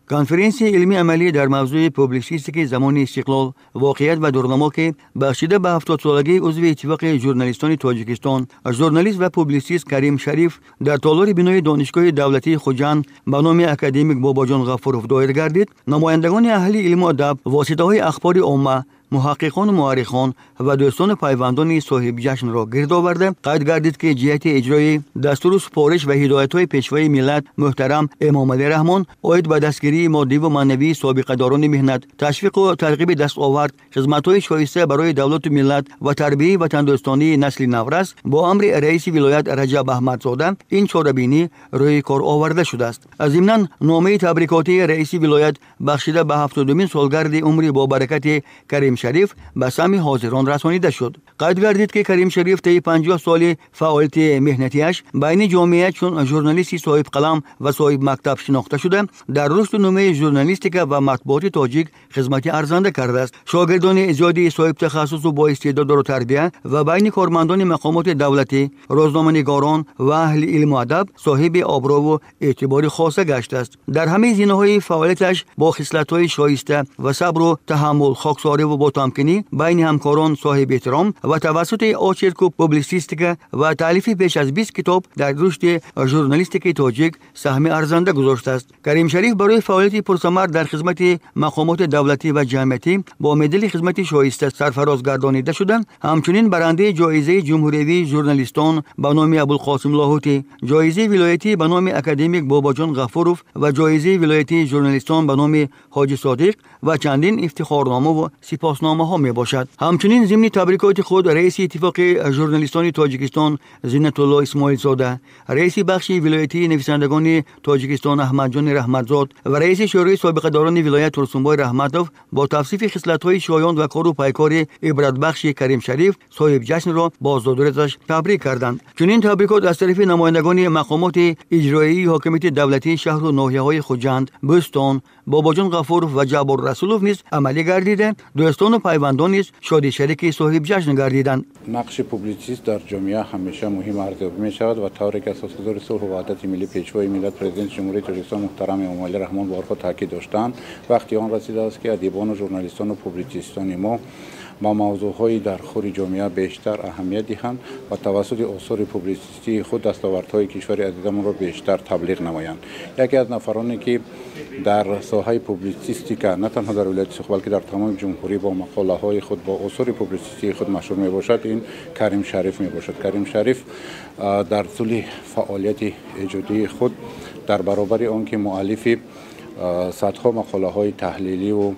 کنفرانسی علمی عملی در موضوع پوبلیسیستیک زمان استقلال، واقعیت و دورنما که بخشیده به 70 سالگی عضو اتفاق ژورنالیستان تاجیکستان، ژورنالیست و پوبلیسیست کریم شریف در تالار بینای دانشگاه دولتی خوجند به نام اکادمیک باباجان غفورов دایر گردید. نمایندگان اهل علم و ادب، واسطه‌های اخبار عامه، محققان و مورخان و دوستان پیوندان صاحب جشن را گرد آورده قید گردید که جهت اجرای دستور سپارش و هدایت‌های پیشوای ملت محترم امام علی رحمان اید به دستگیری مادی و معنوی سابقه داران مهنت، تشویق و ترغیب دستاورد، خدمت‌های شایسته برای دولت و ملت و تربیت وطندوستانی نسل نورس با امر رئیس ولایت رجب احمدزاده این چاره‌بینی روی کار آورده شده است. ضمناً نامه تبریکاتی رئیس ولایت بخشیده به 70مین سالگرد عمر با برکت کریم شریف به سهم حاضران رسانیده شد. قید گردید که کریم شریف طی 50 سال فعالیت مهنتیش بین جامعه چون ژورنالیستی صاحب قلم و صاحب مکتب شناخته شده، در رشد و نمو ژورنالیستیک و مطبوعات تاجیک خدمت ارزنده کرده است. شاگردان زیادی صاحب تخصص و با استعداد را تربیت و بین کارمندان مقامات دولتی، روزنامه‌نگاران و اهل علم و ادب صاحب ابرو و اعتبار خاصه گشته است. در همه زینه‌های فعالیتش با خصلت‌های شایسته و صبر و تحمل خاکساری و با تمکینی بین همکاران صاحب احترام و توسط آچرک و پوبلیسیستیک و تالیف بیش از 20 کتاب در رشد ژورنالیستیک تاجیک سهم ارزنده گذاشته است. کریم شریف برای فعالیت پرثمر در خدمت مقامات دولتی و جمعیتی با مدال خدمت شایسته سرفراز گردانیده شدند. همچنین برنده جایزه جمهوری ژورنالیستان به نام ابوالقاسم لاهوتی، جایزه ولایتی به نام اکادمیک باباجان غفورov و جایزه ولایتی ژورنالیستان به نام حاجی صادق و چندین افتخارنامه و سپاسنامه ها می باشد. همچنین ضمن تبریکات خود رئیس اتفاق ژورنالیستان تاجیکستان زینت الله اسماعیل زاده، رئیس بخش ولایتی نویسندگان تاجیکستان احمد جان رحمتزاد و رئیس شورای سابقه داران ولایت ترسنبای رحمتوف با توصیف خصلت‌های شایان و کار و پیکار عبرت بخش کریم شریف صاحب جشن را با زادرتش تبریک کردند. چنین تبریکات از طرف نمایندگان مقامات اجرایی حاکمیت دولتی شهر و ناحیه‌های خوجند، بستان، باباجان غفورov و جبار رسولov نیز عملی گردیده. دوستان و پیوندان نیز شادی شریک صاحب جشن گردیدند. نقش پوبلیسیست در جامعه همیشه مهم ارزیابی می شود و طوری که اساسگزار صلح و وحدت ملی پیشوای ملت پرزیدنت جمهوری تاجیکستان محترم امام علی رحمان بارها تاکید داشتند، وقتی آن رسیده است که ادیبان و ژورنالیستان و پوبلیسیستان ما با موضوعهای در خور جامعه بیشتر اهمیت دهند و توسط آثار پوبلیسیستی خود دستاوردهای کشور عزیزمان را بیشتر تبلیغ نمایند. یکی از نفرانی که در ساحه پوبلیسیستیک نه تنها در ولایت سوخ بلکه در تمام جمهوری با مقاله های خود با آثار پوبلیسیستی خود مشهور می باشد، این کریم شریف می باشد. کریم شریف در طول فعالیت ایجادی خود در برابر آنکه مؤلف صدها مقاله های تحلیلی و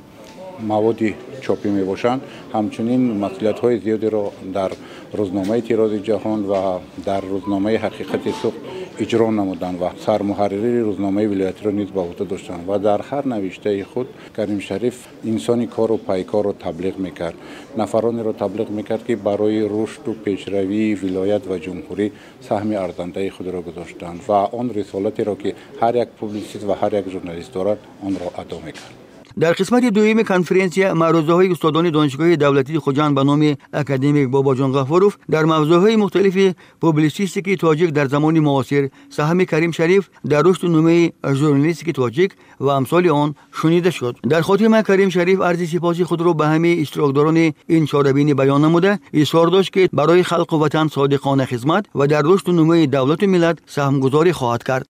موادی چاپی می باشند، همچنین مسئولیت های زیادی را در روزنامه تیراژ جهان و در روزنامه حقیقت سوخ اجرا نمودند و سرمحرری روزنامه ولایت را نیز به عهده داشتند و در هر نوشته خود کریم شریف انسانی کار و پیکار را تبلیغ میکرد، نفرانی را تبلیغ میکرد که برای رشد و پیشروی ولایت و جمهوری سهم ارزنده خود را گذاشتند و آن رسالتی را که هر یک پوبلیسیست و هر یک ژورنالیست دارد آن را ادا میکرد. در قسمت دوم کنفرانسی معروضه‌های استادان دانشگاه دولتی خوجند به نام اکادمیک باباجان غفورov در موضوعهای مختلف پوبلیسیستیک تاجیک در زمان معاصر، سهم کریم شریف در رشد و نمو ژورنالیستیک تاجیک و امثال آن شنیده شد. در خاتمه کریم شریف عرض سپاس خود را به همه اشتراکداران این چاره‌بینی بیان نموده اصرار داشت که برای خلق و وطن صادقانه خدمت و در رشد و نمو دولت و ملت سهمگذاری خواهد کرد.